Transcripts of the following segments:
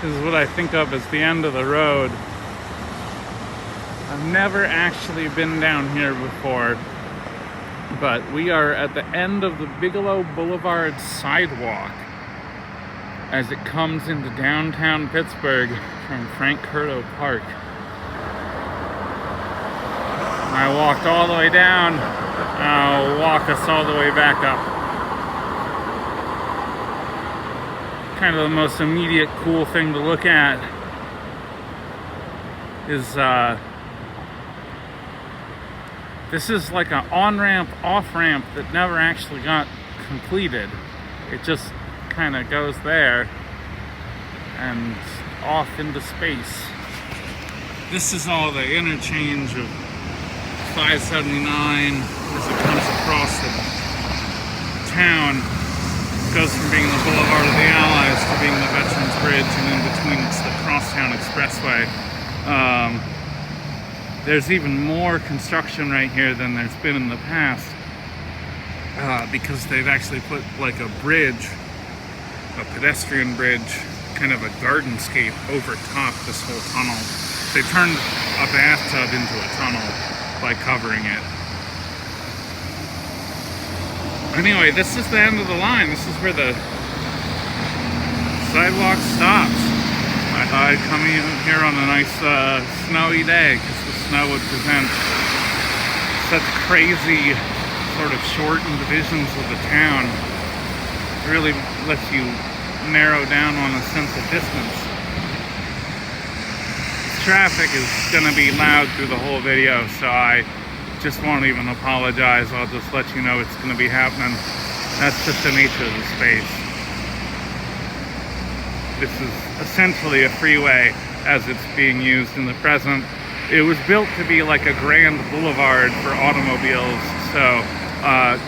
is what I think of as the end of the road. I've never actually been down here before, but we are at the end of the Bigelow Boulevard sidewalk as it comes into downtown Pittsburgh from Curto Park. I walked all the way down. I'll walk us all the way back up. Kind of the most immediate cool thing to look at is this is like an on-ramp, off-ramp that never actually got completed. It just kind of goes there and off into space. This is all the interchange of 579 as it comes across the town. It goes from being the Boulevard of the Allies to being the Veterans Bridge, and in between it's the Crosstown Expressway. There's even more construction right here than there's been in the past, because they've actually put like a bridge, a pedestrian bridge, kind of a gardenscape over top this whole tunnel. They turned a bathtub into a tunnel by covering it. Anyway, this is the end of the line. This is where the sidewalk stops. I thought I'd come in here on a nice snowy day because the snow would present such crazy sort of shortened visions of the town. It really lets you narrow down on a sense of distance. Traffic is going to be loud through the whole video, so I just won't even apologize. I'll just let you know it's going to be happening. That's just the nature of the space. This is essentially a freeway as it's being used in the present. It was built to be like a grand boulevard for automobiles, so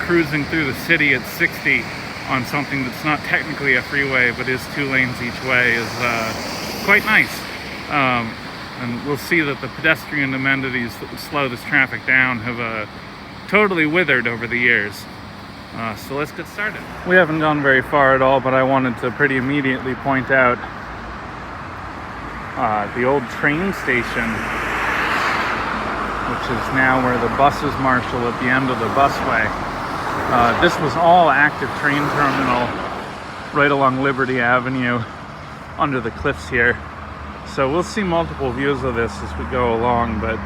cruising through the city at 60 on something that's not technically a freeway but is 2 lanes each way is quite nice. And we'll see that the pedestrian amenities that would slow this traffic down have totally withered over the years. So let's get started. We haven't gone very far at all, but I wanted to pretty immediately point out the old train station, which is now where the buses marshal at the end of the busway. This was all active train terminal right along Liberty Avenue under the cliffs here. So we'll see multiple views of this as we go along, but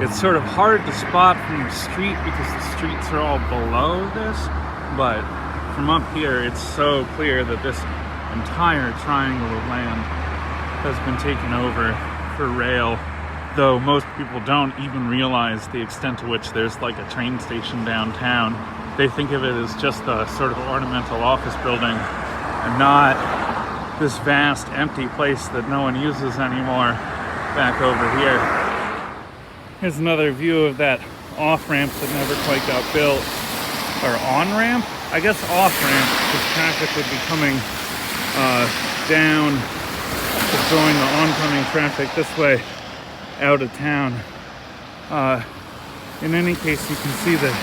it's sort of hard to spot from the street because the streets are all below this, but from up here it's so clear that this entire triangle of land has been taken over for rail, though most people don't even realize the extent to which there's like a train station downtown. They think of it as just a sort of ornamental office building and not this vast empty place that no one uses anymore back over here. Here's another view of that off-ramp that never quite got built. Or on-ramp? I guess off-ramp, because traffic would be coming down to join the oncoming traffic this way out of town. In any case, you can see that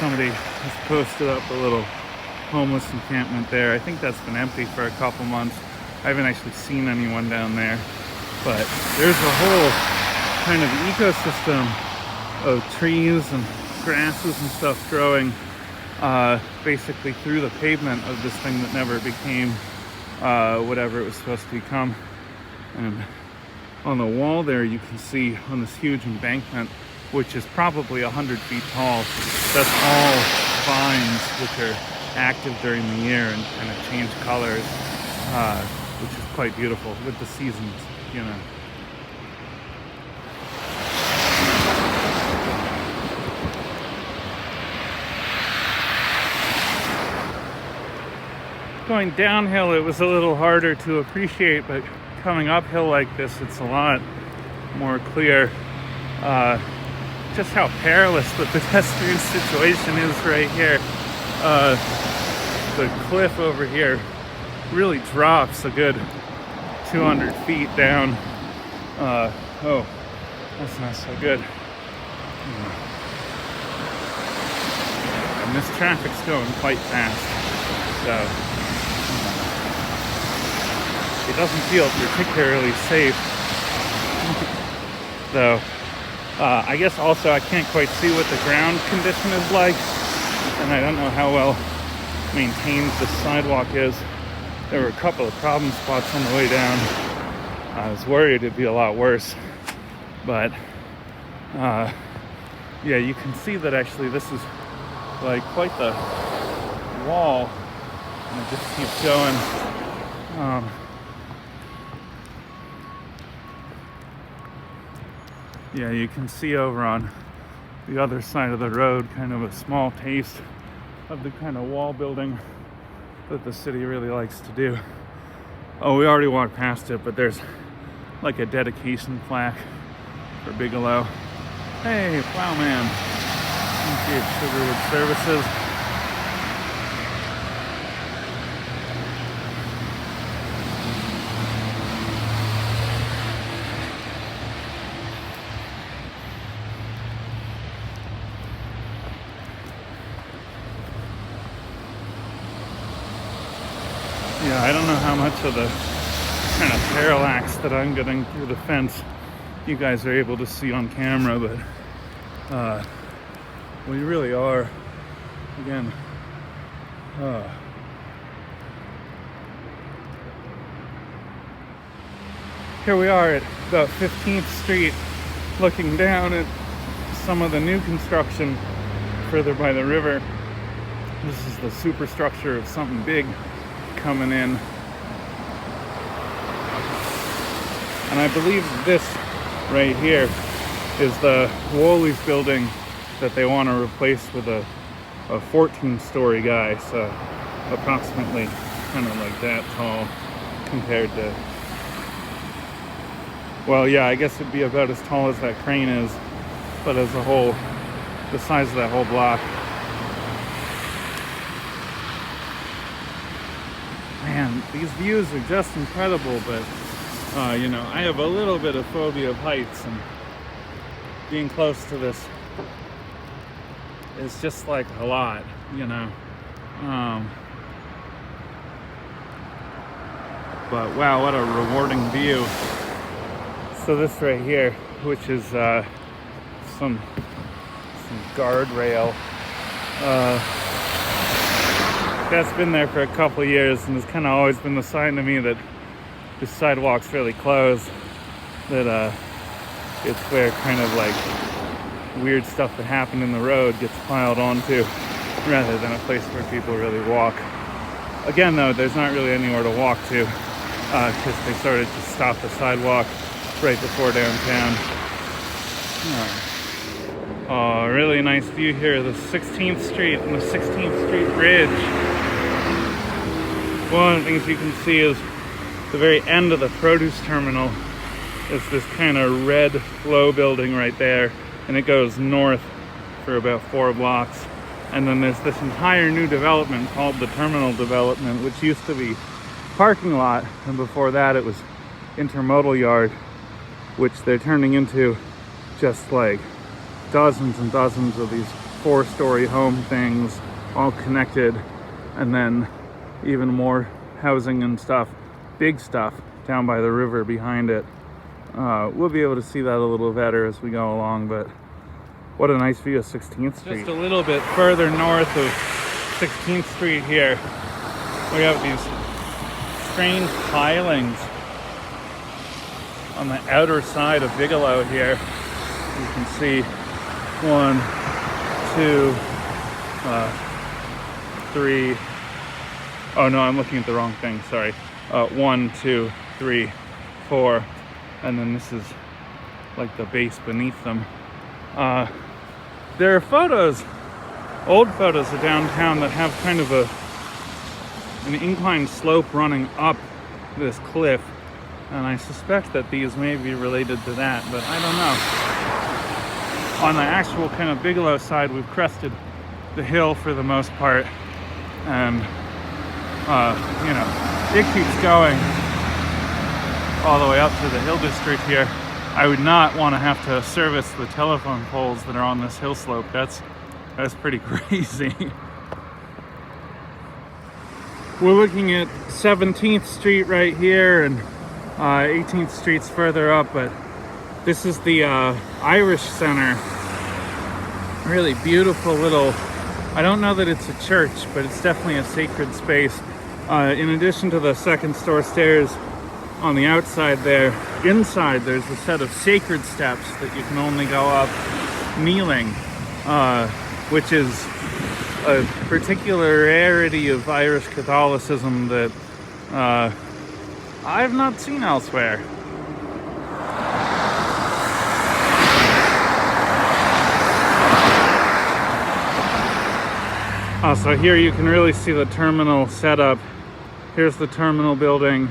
somebody has posted up a little homeless encampment there. I think that's been empty for a couple months. I haven't actually seen anyone down there, but there's a whole kind of ecosystem of trees and grasses and stuff growing basically through the pavement of this thing that never became whatever it was supposed to become. And on the wall there you can see on this huge embankment, which is probably 100 feet tall, that's all vines which are active during the year and kind of change colors, which is quite beautiful with the seasons, you know. Going downhill it was a little harder to appreciate, but coming uphill like this it's a lot more clear just how perilous the pedestrian situation is right here. The cliff over here really drops a good 200 feet down. Oh, that's not so good. And this traffic's going quite fast, so it doesn't feel particularly safe. Though, I guess also I can't quite see what the ground condition is like, and I don't know how well maintained the sidewalk is. There were a couple of problem spots on the way down. I was worried it'd be a lot worse, but yeah, you can see that actually this is like quite the wall, and it just keeps going. Yeah, you can see over on the other side of the road kind of a small taste of the kind of wall building that the city really likes to do. Oh, we already walked past it, but there's like a dedication plaque for Bigelow. Hey, plowman. Thank you, Sugarwood Services. Yeah, I don't know how much of the kind of parallax that I'm getting through the fence you guys are able to see on camera, but we really are, again, here we are at about 15th Street, looking down at some of the new construction further by the river. This is the superstructure of something big coming in, and I believe this right here is the Woolies building that they want to replace with a 14-story guy, so approximately kind of like that tall compared to, well, yeah, I guess it'd be about as tall as that crane is, but as a whole, the size of that whole block. Man, these views are just incredible, but you know, I have a little bit of phobia of heights, and being close to this is just like a lot, you know. But wow, what a rewarding view. So this right here, which is some guardrail, that's been there for a couple of years, and it's kind of always been the sign to me that this sidewalk's really closed, that it's where kind of like weird stuff that happened in the road gets piled onto, rather than a place where people really walk. Again though, there's not really anywhere to walk to, because they started to stop the sidewalk right before downtown. Oh, really nice view here, the 16th Street and the 16th Street Bridge. One of the things you can see is the very end of the produce terminal is this kind of red low building right there, and it goes north for about 4 blocks. And then there's this entire new development called the Terminal Development, which used to be parking lot, and before that it was intermodal yard, which they're turning into just like dozens and dozens of these 4-story home things, all connected, and then even more housing and stuff, big stuff down by the river behind it. We'll be able to see that a little better as we go along, but what a nice view of 16th Street. Just a little bit further north of 16th Street here, we have these strange pilings on the outer side of Bigelow here. You can see 1, 2, 3. Oh no, I'm looking at the wrong thing, sorry. 1, 2, 3, 4, and then this is like the base beneath them. There are photos, old photos of downtown that have kind of an inclined slope running up this cliff, and I suspect that these may be related to that, but I don't know. On the actual kind of Bigelow side, we've crested the hill for the most part, and you know, it keeps going all the way up to the Hill District here. I would not want to have to service the telephone poles that are on this hill slope. That's pretty crazy. we're looking at 17th Street right here, and 18th Street's further up, but this is the Irish Center. Really beautiful little, I don't know that it's a church, but it's definitely a sacred space. In addition to the second store stairs on the outside there, inside there's a set of sacred steps that you can only go up kneeling, which is a particularity of Irish Catholicism that I've not seen elsewhere. So here you can really see the terminal setup. Here's the terminal building,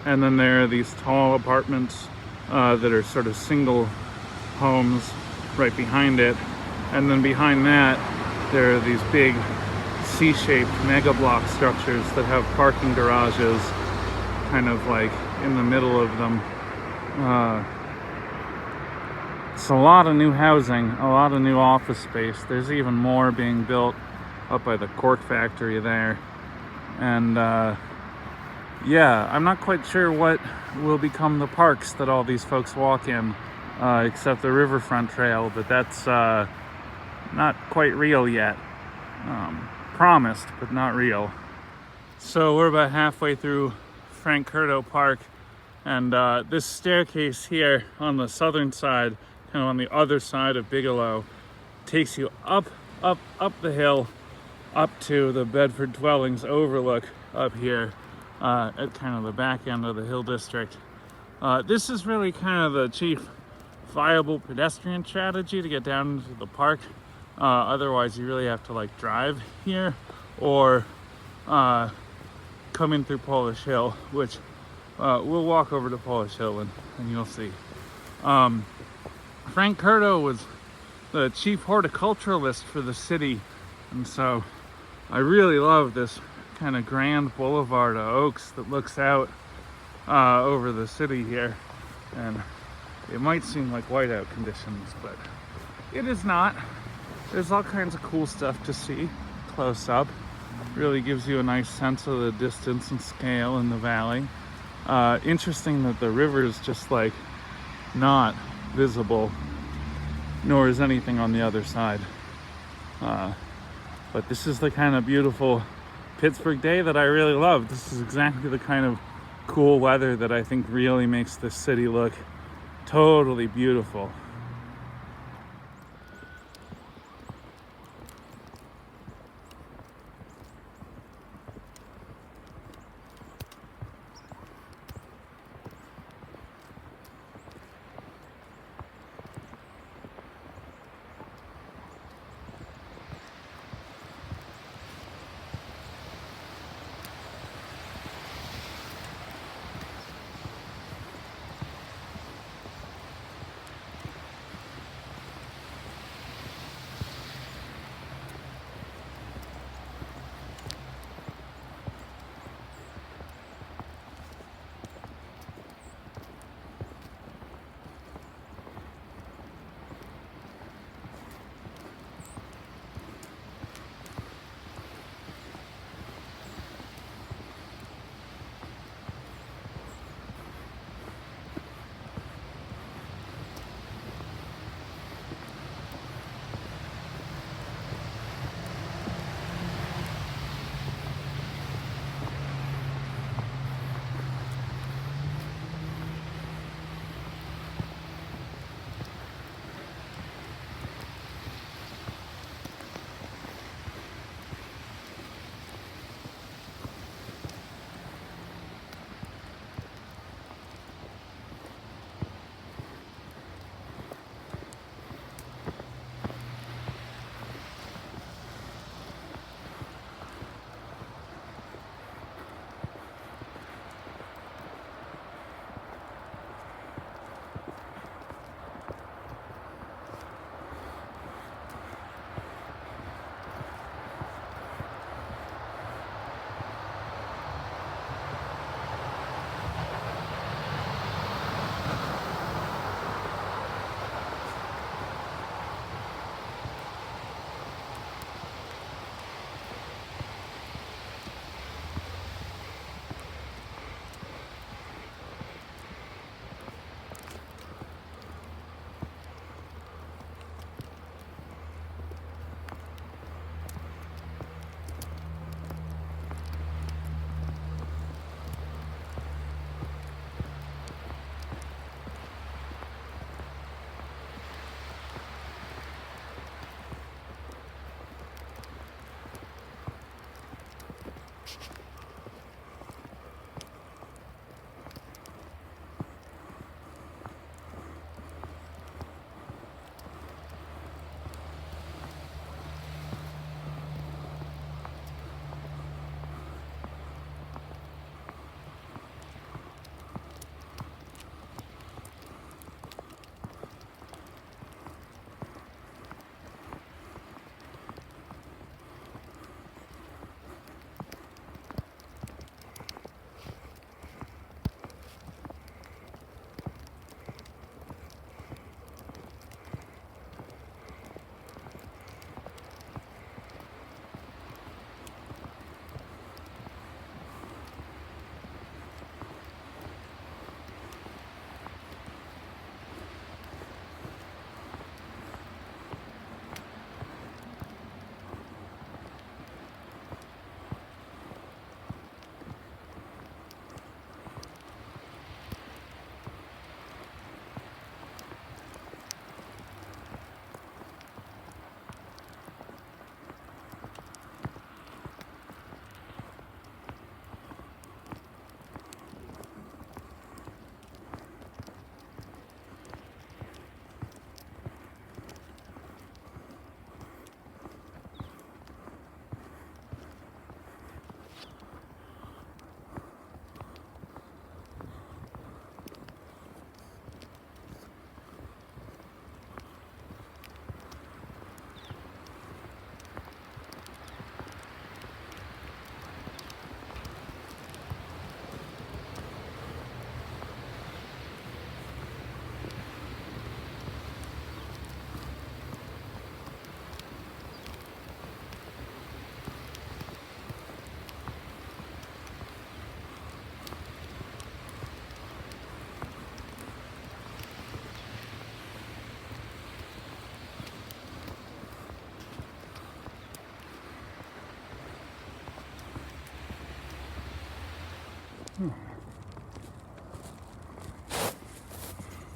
and then there are these tall apartments that are sort of single homes right behind it. And then behind that, there are these big C-shaped mega block structures that have parking garages kind of like in the middle of them. It's a lot of new housing, a lot of new office space. There's even more being built up by the cork factory there. And yeah, I'm not quite sure what will become the parks that all these folks walk in, except the riverfront trail, but that's not quite real yet. Promised, but not real. So we're about halfway through Frank Curto Park, and this staircase here on the southern side, kind of on the other side of Bigelow, takes you up the hill, up to the Bedford Dwellings overlook up here at kind of the back end of the Hill District. This is really kind of the chief viable pedestrian strategy to get down into the park. Otherwise, you really have to like drive here or come in through Polish Hill, which we'll walk over to Polish Hill and you'll see. Frank Curto was the chief horticulturalist for the city, and so I really love this kind of grand boulevard of oaks that looks out over the city here. And it might seem like whiteout conditions, but it is not. There's all kinds of cool stuff to see close up. Really gives you a nice sense of the distance and scale in the valley. Interesting that the river is just like not visible, nor is anything on the other side. But this is the kind of beautiful Pittsburgh day that I really love. This is exactly the kind of cool weather that I think really makes this city look totally beautiful.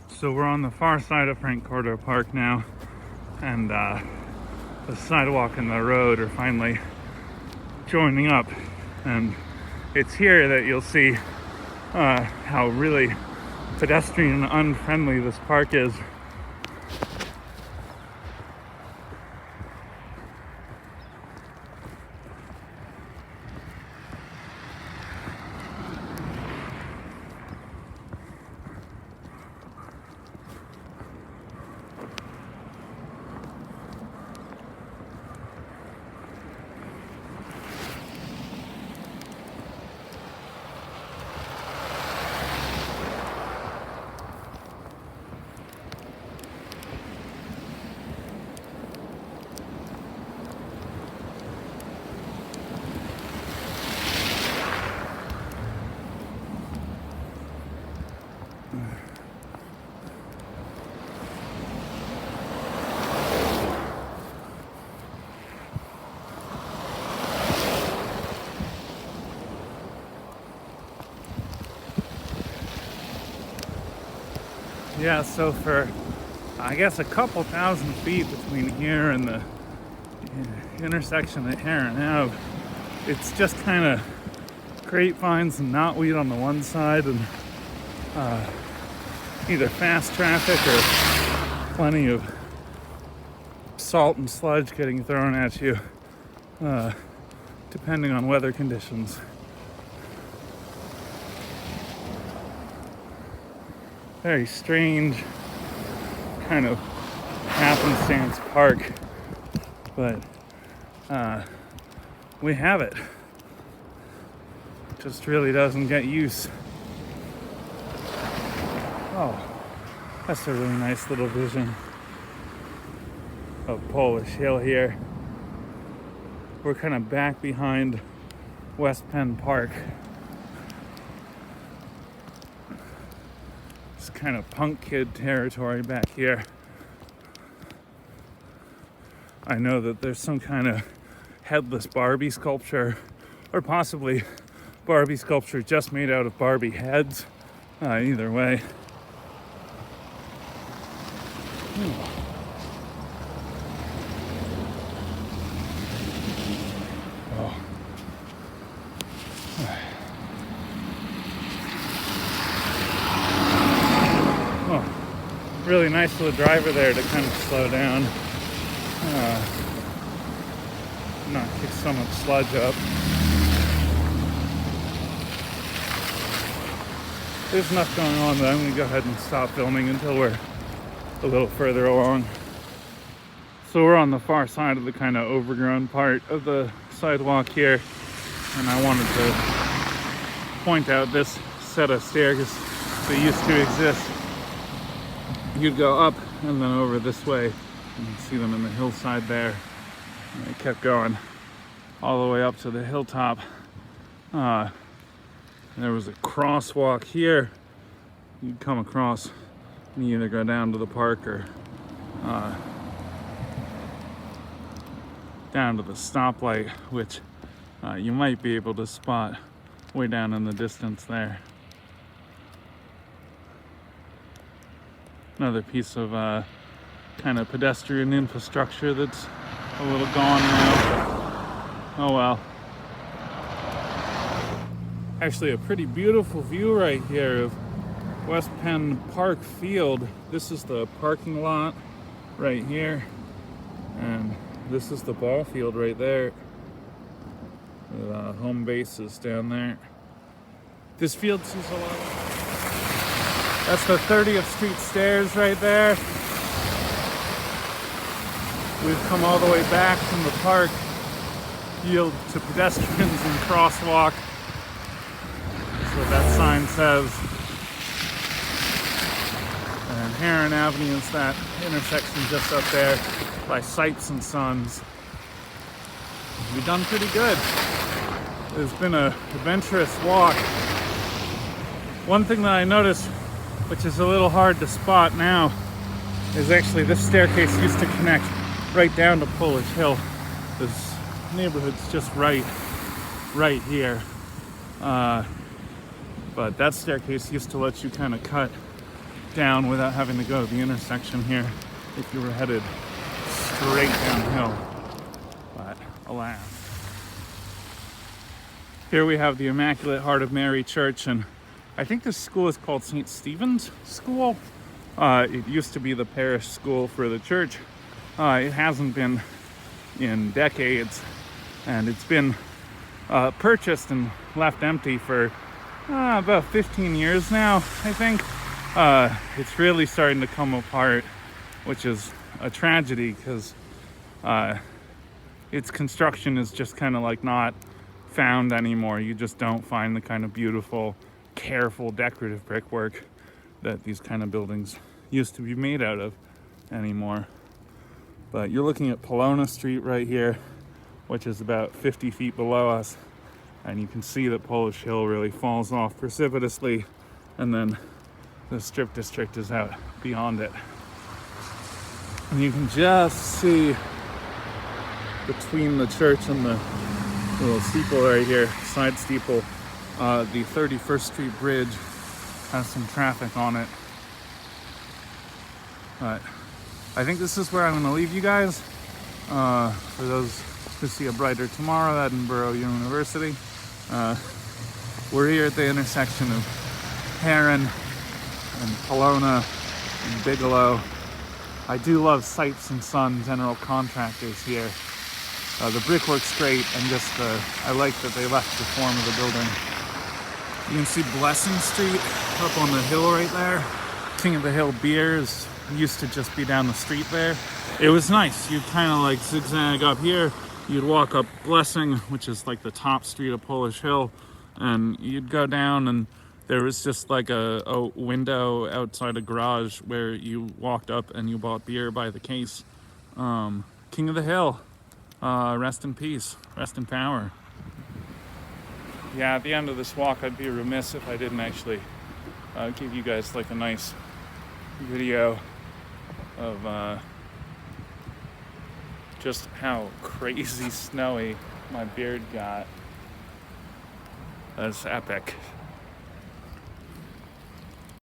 So we're on the far side of Curto Park now, and the sidewalk and the road are finally joining up, and it's here that you'll see how really pedestrian unfriendly this park is. Yeah, so for, I guess, a couple thousand feet between here and the intersection at Herron Ave, it's just kind of grapevines and knotweed on the one side, and either fast traffic or plenty of salt and sludge getting thrown at you, depending on weather conditions. Very strange kind of happenstance park, but we have it. Just really doesn't get use. Oh, that's a really nice little vision of Polish Hill here. We're kind of back behind West Penn Park. It's kind of punk kid territory back here. I know that there's some kind of headless Barbie sculpture, or possibly Barbie sculpture just made out of Barbie heads. Either way. Really nice little driver there to kind of slow down, not kick so much sludge up. There's enough going on that I'm going to go ahead and stop filming until we're a little further along. So we're on the far side of the kind of overgrown part of the sidewalk here, and I wanted to point out this set of stairs that used to exist. You'd go up and then over this way. You can see them in the hillside there. And they kept going all the way up to the hilltop. There was a crosswalk here. You'd come across and you either go down to the park or down to the stoplight, which you might be able to spot way down in the distance there. Another piece of kind of pedestrian infrastructure that's a little gone now. Oh well. Actually, a pretty beautiful view right here of West Penn Park Field. This is the parking lot right here, and this is the ball field right there. The home base is down there. This field sees a lot of... That's the 30th Street stairs right there. We've come all the way back from the park, yield to pedestrians and crosswalk. That's what that sign says. And Herron Avenue is that intersection just up there by Sites and Sons. We've done pretty good. It's been an adventurous walk. One thing that I noticed, which is a little hard to spot now, is actually this staircase used to connect right down to Polish Hill. This neighborhood's just right here. But that staircase used to let you kind of cut down without having to go to the intersection here if you were headed straight downhill. But alas. Here we have the Immaculate Heart of Mary Church, and I think this school is called St. Stephen's School. It used to be the parish school for the church. It hasn't been in decades, and it's been purchased and left empty for about 15 years now, I think. It's really starting to come apart, which is a tragedy because its construction is just kind of like not found anymore. You just don't find the kind of beautiful, careful, decorative brickwork that these kind of buildings used to be made out of anymore. But you're looking at Pelona Street right here, which is about 50 feet below us, and you can see that Polish Hill really falls off precipitously, and then the strip district is out beyond it. And you can just see between the church and the little steeple right here, side steeple, the 31st Street Bridge has some traffic on it. But I think this is where I'm going to leave you guys. For those who see a brighter tomorrow, Edinburgh University. We're here at the intersection of Herron and Pelona and Bigelow. I do love Sites and Son General Contractors here. The brickwork's great, and just I like that they left the form of the building. You can see Blessing Street up on the hill right there. King of the Hill Beers used to just be down the street there. It was nice. You'd kind of like zigzag up here. You'd walk up Blessing, which is like the top street of Polish Hill, and you'd go down, and there was just like a window outside a garage where you walked up and you bought beer by the case. King of the Hill. Rest in peace, rest in power. Yeah, at the end of this walk, I'd be remiss if I didn't actually give you guys like a nice video of just how crazy snowy my beard got. That's epic.